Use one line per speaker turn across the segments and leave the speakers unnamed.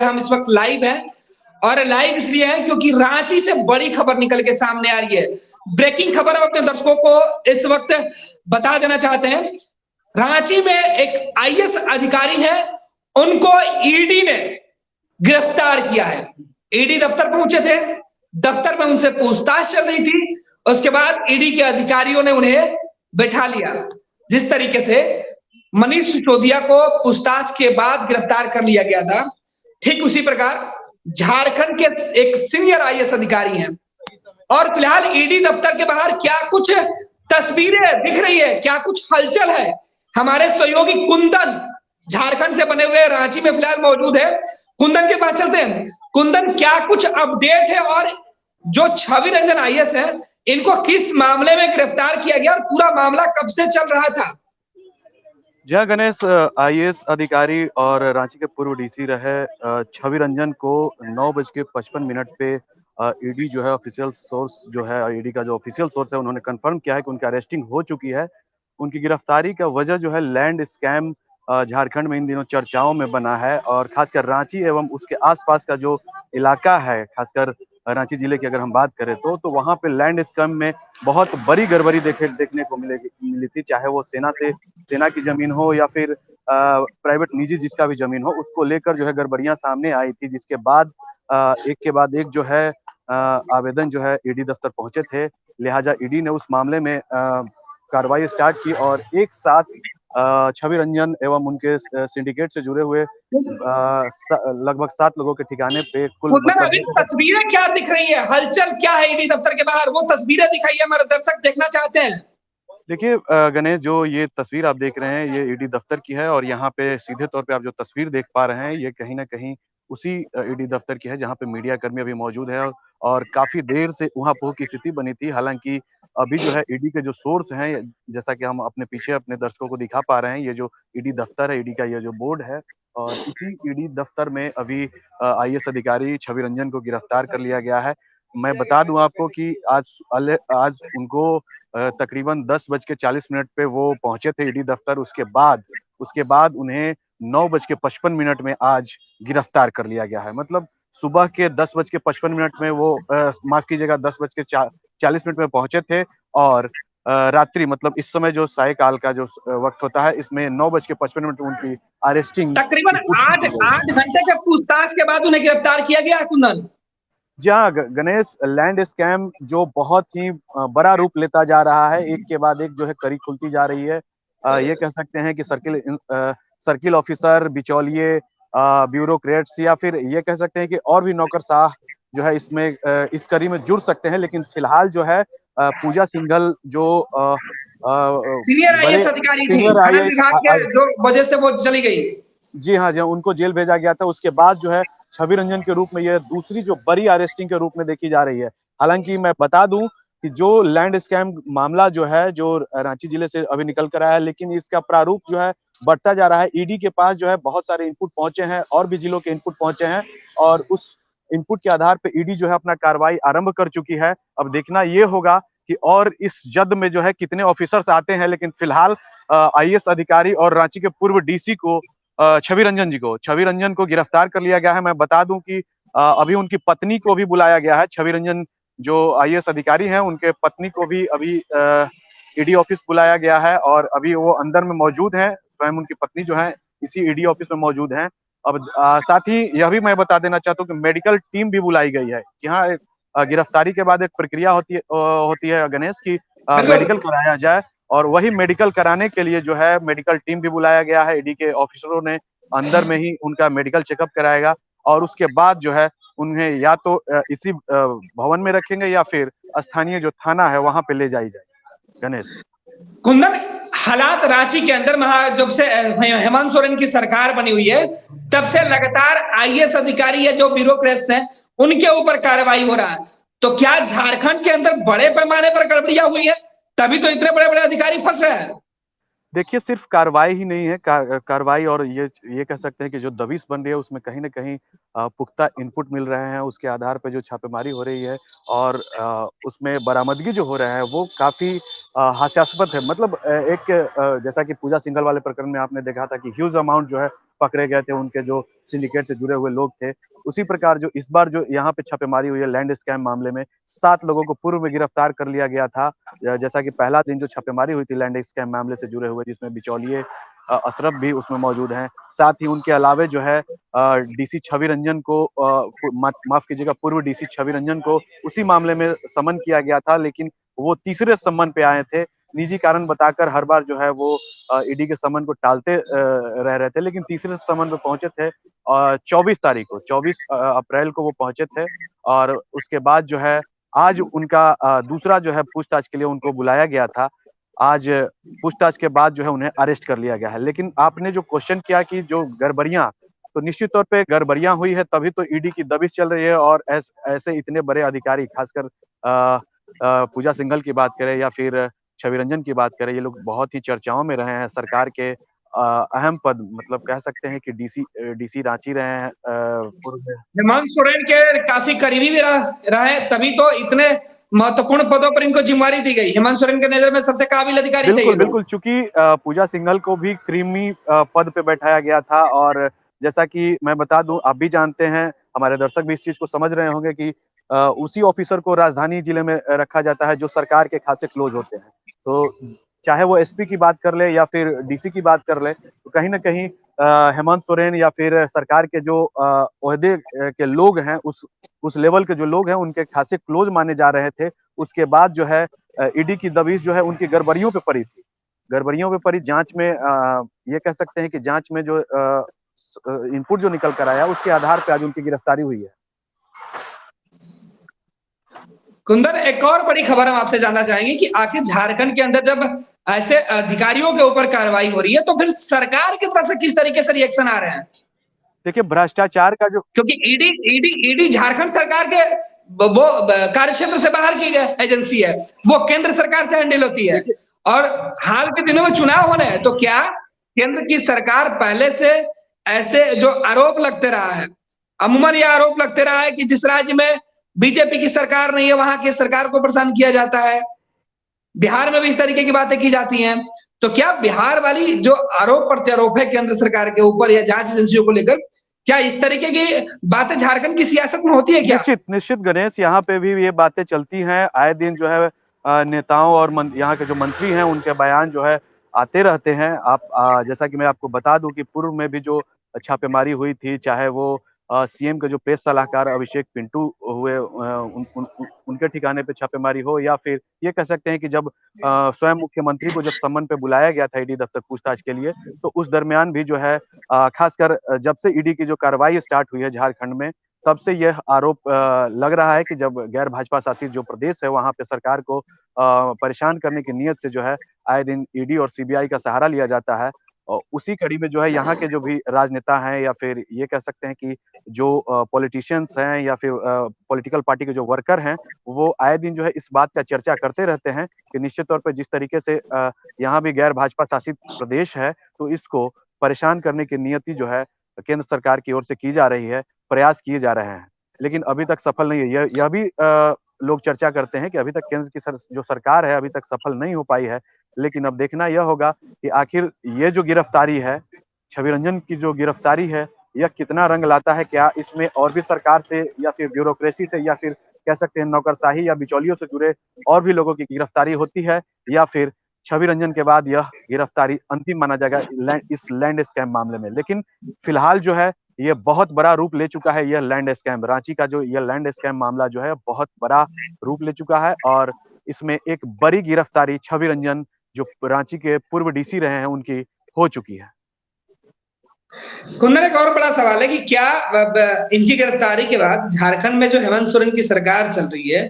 हम इस वक्त लाइव हैं और लाइव इसलिए है क्योंकि रांची से बड़ी खबर निकल के सामने आ रही है। ब्रेकिंग खबर हम अपने दर्शकों को इस वक्त बता देना चाहते हैं। रांची में एक आईएएस अधिकारी है, उनको ईडी ने गिरफ्तार किया है। ईडी दफ्तर पहुंचे थे, दफ्तर में उनसे पूछताछ चल रही थी, उसके बाद ईडी के अधिकारियों ने उन्हें बैठा लिया। जिस तरीके से मनीष सिसोदिया को पूछताछ के बाद गिरफ्तार कर लिया गया था, ठीक उसी प्रकार झारखंड के एक सीनियर आईएएस अधिकारी हैं और फिलहाल ईडी दफ्तर के बाहर क्या कुछ तस्वीरें दिख रही है, क्या कुछ हलचल है, हमारे सहयोगी कुंदन झारखंड से बने हुए रांची में फिलहाल मौजूद है। कुंदन के पास चलते हैं। कुंदन, क्या कुछ अपडेट है और जो छवि रंजन आईएएस है, इनको किस मामले में गिरफ्तार किया गया और पूरा मामला कब से चल रहा था?
जय गणेश, आईएएस अधिकारी और रांची के पूर्व डीसी रहे छवि रंजन को 9:55 पे ईडी जो है ऑफिशियल सोर्स जो है, ईडी का जो ऑफिशियल सोर्स है, उन्होंने कंफर्म किया है कि उनकी अरेस्टिंग हो चुकी है। उनकी गिरफ्तारी का वजह जो है लैंड स्कैम झारखंड में इन दिनों चर्चाओं में बना है और खासकर रांची एवं उसके आसपास का जो इलाका है, खासकर रांची जिले की अगर हम बात करें तो वहां पे लैंड स्कैम में बहुत बड़ी गड़बड़ी देखने को मिली थी। चाहे वो सेना की जमीन हो या फिर प्राइवेट निजी जिसका भी जमीन हो, उसको लेकर जो है गड़बड़ियां सामने आई थी, जिसके बाद एक के बाद एक जो है आवेदन जो है ईडी दफ्तर पहुंचे थे। लिहाजा ईडी ने उस मामले में कार्रवाई स्टार्ट की और एक साथ छवि रंजन एवं उनके सिंडिकेट से जुड़े हुए लगभग 7 लोगों के ठिकाने पे कुल
अभी तस्वीरें क्या दिख रही है, हलचल क्या है ईडी दफ्तर के बाहर, वो तस्वीरें दिखाइए, हमारे दर्शक देखना चाहते हैं।
देखिए गणेश, जो ये तस्वीर आप देख रहे हैं ये ईडी दफ्तर की है और यहाँ पे सीधे तौर पे आप जो तस्वीर देख पा रहे हैं ये कहीं ना कहीं उसी ईडी दफ्तर की है जहाँ पे मीडिया कर्मी अभी मौजूद है और काफी देर से उहापोह की स्थिति बनी थी। हालांकि अभी जो है ईडी के जो सोर्स हैं, जैसा कि हम अपने पीछे अपने दर्शकों को दिखा पा रहे हैं, ये जो ईडी दफ्तर है, ईडी का ये जो बोर्ड है, और इसी ईडी दफ्तर में अभी आईएएस अधिकारी छवि रंजन को गिरफ्तार कर लिया गया है। मैं बता दूं आपको कि आज उनको तकरीबन 10:40 पे वो पहुंचे थे ईडी दफ्तर। उसके बाद उन्हें 9:55 में आज गिरफ्तार कर लिया गया है। मतलब सुबह के 10:55 में वो माफ कीजिएगा 10:40 में पहुंचे थे और रात्रि मतलब इस समय जो साय काल का जो वक्त होता है, इसमें 9:55 में उनकी अरेस्टिंग
तकरीबन 8 घंटे के पूछताछ के बाद उन्हें गिरफ्तार किया गया। कुंदन
जी हाँ गणेश, लैंड स्कैम जो बहुत ही बड़ा रूप लेता जा रहा है, एक के बाद एक जो है कड़ी खुलती जा रही है। ये कह सकते हैं कि सर्किल ऑफिसर, बिचौलिए, ब्यूरोक्रेट्स या फिर ये कह सकते हैं कि और भी नौकरशाह जो है इसमें इस कड़ी में जुड़ सकते हैं। लेकिन फिलहाल जो है पूजा सिंघल जो
सीनियर आईएएस अधिकारी थी, खनन विभाग के जो वजह से वो चली गई।
जी हाँ, उनको जेल भेजा गया था। उसके बाद जो है छवि रंजन के रूप में यह दूसरी जो बड़ी अरेस्टिंग के रूप में देखी जा रही है। हालांकि मैं बता दूं कि जो लैंड स्कैम मामला जो है, जो रांची जिले से अभी निकल कर आया है, लेकिन इसका प्रारूप जो है बढ़ता जा रहा है। ईडी के पास जो है बहुत सारे इनपुट पहुंचे हैं और भी जिलों के इनपुट पहुंचे हैं और उस इनपुट के आधार पर ईडी जो है अपना कार्रवाई आरंभ कर चुकी है। अब देखना ये होगा कि और इस जद में जो है कितने ऑफिसर्स आते हैं। लेकिन फिलहाल आईएएस अधिकारी और रांची के पूर्व डीसी को छवि रंजन को गिरफ्तार कर लिया गया है। मैं बता दूं कि अभी उनकी पत्नी को भी बुलाया गया है। छवि रंजन जो आईएएस अधिकारी हैं, उनके पत्नी को भी अभी ईडी ऑफिस बुलाया गया है और अभी वो अंदर में मौजूद हैं। स्वयं उनकी पत्नी जो है इसी ईडी ऑफिस में मौजूद हैं। अब साथ ही यह भी मैं बता देना चाहता हूँ कि मेडिकल टीम भी बुलाई गई है। जी हाँ, गिरफ्तारी के बाद एक प्रक्रिया होती है गणेश की मेडिकल कराया जाए और वही मेडिकल कराने के लिए जो है मेडिकल टीम भी बुलाया गया है। ईडी के ऑफिसरों ने अंदर में ही उनका मेडिकल चेकअप कराएगा और उसके बाद जो है उन्हें या तो इसी भवन में रखेंगे या फिर स्थानीय जो थाना है वहां पे ले जाई जाए। गणेश,
कुंदन, हालात रांची के अंदर जब से हेमंत सोरेन की सरकार बनी हुई है, तब से लगातार आईएएस अधिकारी या जो ब्यूरोक्रेट्स हैं उनके ऊपर कार्रवाई हो रहा है। तो क्या झारखंड के अंदर बड़े पैमाने पर गड़बड़ियां हुई है, तभी तो इतने बड़े बड़े अधिकारी फंस रहे हैं?
देखिए, सिर्फ कार्रवाई ही नहीं है, कार्रवाई और ये कह सकते हैं कि जो दबिश बन रही है उसमें कहीं ना कहीं पुख्ता इनपुट मिल रहे हैं। उसके आधार पर जो छापेमारी हो रही है और उसमें बरामदगी जो हो रहा है वो काफी हास्यास्पद है। मतलब एक जैसा कि पूजा सिंघल वाले प्रकरण में आपने देखा था कि ह्यूज अमाउंट जो है पकड़े गए थे, उनके जो सिंडिकेट से जुड़े हुए लोग थे। उसी प्रकार जो इस बार जो यहाँ पे छापेमारी हुई है लैंड स्कैम मामले में 7 लोगों को पूर्व में गिरफ्तार कर लिया गया था। जैसा कि पहला दिन जो छापेमारी हुई थी लैंड स्कैम मामले से जुड़े हुए, जिसमें बिचौलिए अशरफ भी उसमें मौजूद हैं। साथ ही उनके अलावे जो है डीसी छवि रंजन को माफ कीजिएगा, पूर्व डीसी छवि रंजन को उसी मामले में समन किया गया था, लेकिन वो तीसरे सम्मन पे आए थे। निजी कारण बताकर हर बार जो है वो ईडी के समन को टालते रह रहे थे, लेकिन तीसरे समन पे पहुंचे थे 24 तारीख को, 24 अप्रैल को वो पहुंचे थे। और उसके बाद जो है आज उनका दूसरा जो है पूछताछ के लिए उनको बुलाया गया था। आज पूछताछ के बाद जो है उन्हें अरेस्ट कर लिया गया है। लेकिन आपने जो क्वेश्चन किया कि जो गड़बड़ियां, तो निश्चित तौर पे गड़बड़ियां हुई है, तभी तो ईडी की दबिश चल रही है। और ऐसे इतने बड़े अधिकारी, खासकर पूजा सिंघल की बात करें या फिर छवि रंजन की बात करें, ये लोग बहुत ही चर्चाओं में रहे हैं। सरकार के अहम पद, मतलब कह सकते हैं कि डीसी रांची रहे हैं पूर्व में।
हेमंत सोरेन के काफी करीबी भी रहा है, तभी तो इतने महत्वपूर्ण पदों पर इनको जिम्मेवारी दी गई। हेमंत सोरेन के नजर में सबसे काबिल अधिकारी थे ये
बिल्कुल
लोग।
बिल्कुल, चूंकि पूजा सिंघल को भी क्रीमी पद पे बैठाया गया था। और जैसा कि मैं बता दूं, आप भी जानते हैं, हमारे दर्शक भी इस चीज को समझ रहे होंगे कि उसी ऑफिसर को राजधानी जिले में रखा जाता है जो सरकार के खासे क्लोज होते हैं। तो चाहे वो एसपी की बात कर ले या फिर डीसी की बात कर ले, तो कहीं ना कहीं हेमंत सोरेन या फिर सरकार के जो ओहदे के लोग हैं, उस लेवल के जो लोग हैं, उनके खासे क्लोज माने जा रहे थे। उसके बाद जो है ईडी की दबिश जो है उनकी गड़बड़ियों पे पड़ी थी। गड़बड़ियों पे पड़ी जांच में ये कह सकते हैं कि जांच में जो इनपुट जो निकल कर आया, उसके आधार पे आज उनकी गिरफ्तारी हुई है।
कुंदन, एक और बड़ी खबर हम आपसे जानना चाहेंगे कि आखिर झारखंड के अंदर जब ऐसे अधिकारियों के ऊपर कार्रवाई हो रही है, तो फिर सरकार की तरफ से किस तरीके से रिएक्शन आ रहे हैं?
देखिए, भ्रष्टाचार का जो,
क्योंकि ईडी झारखंड सरकार के वो कार्य क्षेत्र से बाहर की एजेंसी है, वो केंद्र सरकार से हैंडल होती है। और हाल के दिनों में चुनाव होने हैं, तो क्या केंद्र की सरकार पहले से ऐसे जो आरोप लगते रहा है, अमूमन यह आरोप लगते रहा है कि जिस राज्य में बीजेपी की सरकार नहीं है, वहां की सरकार को परेशान किया जाता है। बिहार में भी इस तरीके की बातें की जाती हैं। तो क्या बिहार वाली जो आरोप प्रत्यारोप है केंद्र सरकार के ऊपर या जांच एजेंसियों को लेकर, क्या इस तरीके की बातें झारखंड की सियासत में होती है क्या?
निश्चित निश्चित गणेश, यहाँ पे भी ये बातें चलती हैं। आए दिन जो है नेताओं और यहाँ के जो मंत्री हैं, उनके बयान जो है आते रहते हैं। आप जैसा कि मैं आपको बता दूं कि पूर्व में भी जो छापेमारी हुई थी, चाहे वो सीएम के जो प्रेस सलाहकार अभिषेक पिंटू हुए, उनके ठिकाने पे छापेमारी हो, या फिर ये कह सकते हैं कि जब स्वयं मुख्यमंत्री को जब सम्मन पे बुलाया गया था ईडी दफ्तर पूछताछ के लिए, तो उस दरमियान भी जो है खासकर जब से ईडी की जो कार्रवाई स्टार्ट हुई है झारखंड में, तब से यह आरोप लग रहा है कि जब गैर भाजपा शासित जो प्रदेश है, वहां पे सरकार को परेशान करने की नीयत से जो है आए दिन ईडी और सीबीआई का सहारा लिया जाता है। और उसी कड़ी में जो है यहाँ के जो भी राजनेता हैं, या फिर ये कह सकते हैं कि जो पॉलिटिशियंस हैं, या फिर पॉलिटिकल पार्टी के जो वर्कर हैं, वो आए दिन जो है इस बात का चर्चा करते रहते हैं कि निश्चित तौर पर जिस तरीके से यहाँ भी गैर भाजपा शासित प्रदेश है, तो इसको परेशान करने की नियति जो है केंद्र सरकार की ओर से की जा रही है, प्रयास किए जा रहे हैं, लेकिन अभी तक सफल नहीं है। यह भी लोग चर्चा करते हैं कि अभी तक केंद्र की जो सरकार है, अभी तक सफल नहीं हो पाई है। लेकिन अब देखना यह होगा कि आखिर ये जो गिरफ्तारी है, छवि रंजन की जो गिरफ्तारी है, यह कितना रंग लाता है। क्या इसमें और भी सरकार से या फिर ब्यूरोक्रेसी से या फिर कह सकते हैं नौकरशाही या बिचौलियों से जुड़े और भी लोगों की गिरफ्तारी होती है, या फिर छवि रंजन के बाद यह गिरफ्तारी अंतिम माना जाएगा इस लैंड स्कैम मामले में। लेकिन फिलहाल जो है ये बहुत बड़ा रूप ले चुका है। यह लैंड स्कैम, रांची का जो यह लैंड स्कैम मामला जो है बहुत बड़ा रूप ले चुका है, और इसमें एक बड़ी गिरफ्तारी छवि रंजन, जो रांची के पूर्व डीसी रहे हैं, उनकी हो चुकी है।
कुंदन, एक और बड़ा सवाल है कि क्या इनकी गिरफ्तारी के बाद झारखंड में जो हेमंत सोरेन की सरकार चल रही है,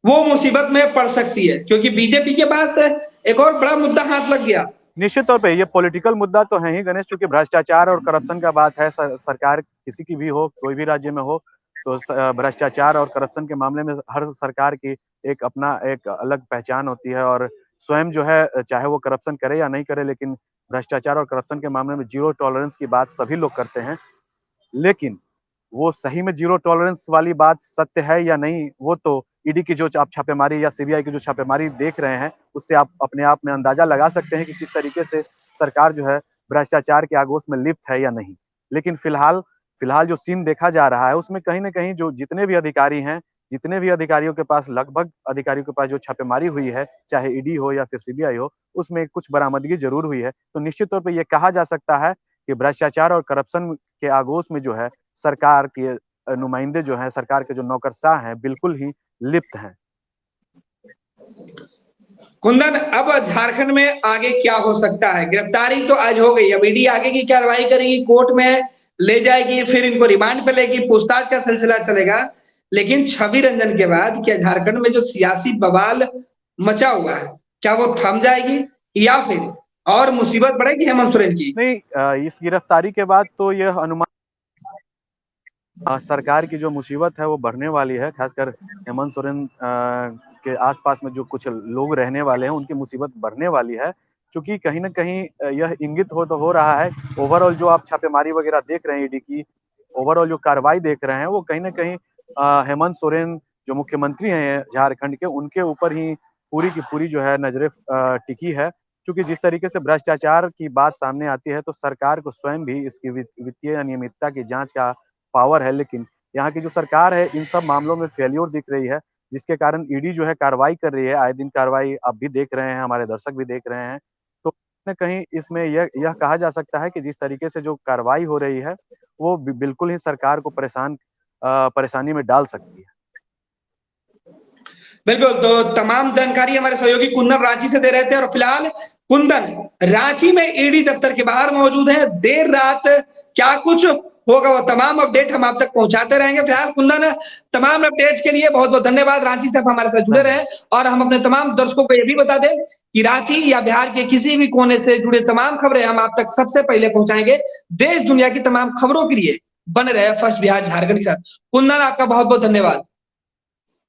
वो मुसीबत में पड़ सकती है? क्योंकि बीजेपी के पास एक और बड़ा मुद्दा हाथ लग गया।
निश्चित तौर पे ये पॉलिटिकल मुद्दा तो है ही गणेश, चूंकि भ्रष्टाचार और करप्शन का बात है। सरकार किसी की भी हो, कोई भी राज्य में हो, तो भ्रष्टाचार और करप्शन के मामले में हर सरकार की एक अपना एक अलग पहचान होती है। और स्वयं जो है, चाहे वो करप्शन करे या नहीं करे, लेकिन भ्रष्टाचार और करप्शन के मामले में जीरो टॉलरेंस की बात सभी लोग करते हैं। लेकिन वो सही में जीरो टॉलरेंस वाली बात सत्य है या नहीं, वो तो ईडी की जो आप छापेमारी या सीबीआई की जो छापेमारी देख रहे हैं, उससे आप अपने आप में अंदाजा लगा सकते हैं कि किस तरीके से सरकार जो है भ्रष्टाचार के आगोश में लिप्त है या नहीं। लेकिन फिलहाल जो सीन देखा जा रहा है उसमें कहीं ना कहीं जो जितने भी अधिकारी हैं, जितने भी अधिकारियों के पास, लगभग अधिकारियों के पास जो छापेमारी हुई है, चाहे ईडी हो या फिर सीबीआई हो, उसमें कुछ बरामदगी जरूर हुई है। तो निश्चित तौर पे ये कहा जा सकता है कि भ्रष्टाचार और करप्शन के आगोश में जो है सरकार के नुमाइंदे जो हैं, सरकार के जो नौकरशाह हैं, बिल्कुल ही लिप्त हैं।
कुंदन, अब झारखंड में आगे क्या हो सकता है? गिरफ्तारी तो आज हो गई, अब ईडी आगे की कार्रवाई करेगी, कोर्ट में ले जाएगी, फिर इनको रिमांड पे लेगी, पूछताछ का सिलसिला चलेगा। लेकिन छवि रंजन के बाद क्या झारखंड में जो सियासी बवाल मचा हुआ है, क्या वो थम जाएगी या फिर और मुसीबत बढ़ेगी हेमंत सोरेन की?
नहीं, इस गिरफ्तारी के बाद तो यह अनुमान सरकार की जो मुसीबत है वो बढ़ने वाली है। खासकर हेमंत सोरेन के आसपास में जो कुछ लोग रहने वाले हैं उनकी मुसीबत बढ़ने वाली है, क्योंकि कहीं ना कहीं यह इंगित हो रहा है। ओवरऑल जो आप छापेमारी वगैरह देख रहे हैं, ईडी की ओवरऑल जो कार्रवाई देख रहे हैं, वो कहीं ना कहीं हेमंत सोरेन जो मुख्यमंत्री हैं झारखंड के, उनके ऊपर ही पूरी की पूरी जो है नजरें टिकी है। क्योंकि जिस तरीके से भ्रष्टाचार की बात सामने आती है तो सरकार को स्वयं भी इसकी वित्तीय अनियमितता की जांच का पावर है, लेकिन यहाँ की जो सरकार है इन सब मामलों में फेल्योर दिख रही है, जिसके कारण ईडी जो है कार्रवाई कर रही है। आए दिन कार्रवाई आप भी देख रहे हैं, हमारे दर्शक भी देख रहे हैं। तो कहीं न कहीं इसमें यह कहा जा सकता है कि जिस तरीके से जो कार्रवाई हो रही है वो बिल्कुल ही सरकार को परेशानी में डाल सकती है।
बिल्कुल, तो तमाम जानकारी हमारे सहयोगी कुंदन रांची से दे रहे थे। और फिलहाल कुंदन रांची में ईडी दफ्तर के बाहर मौजूद है। देर रात क्या कुछ होगा वो तमाम अपडेट हम आप तक पहुंचाते रहेंगे। फिलहाल कुंदन, तमाम अपडेट्स के लिए बहुत बहुत धन्यवाद। रांची से आप हमारे साथ जुड़े रहे और हम अपने तमाम दर्शकों को ये भी बता दें कि रांची या बिहार के किसी भी कोने से जुड़े तमाम खबरें हम आप तक सबसे पहले पहुंचाएंगे। देश दुनिया की तमाम खबरों के लिए बने रहे फर्स्ट बिहार झारखंड के साथ। कुंदन, आपका बहुत बहुत धन्यवाद।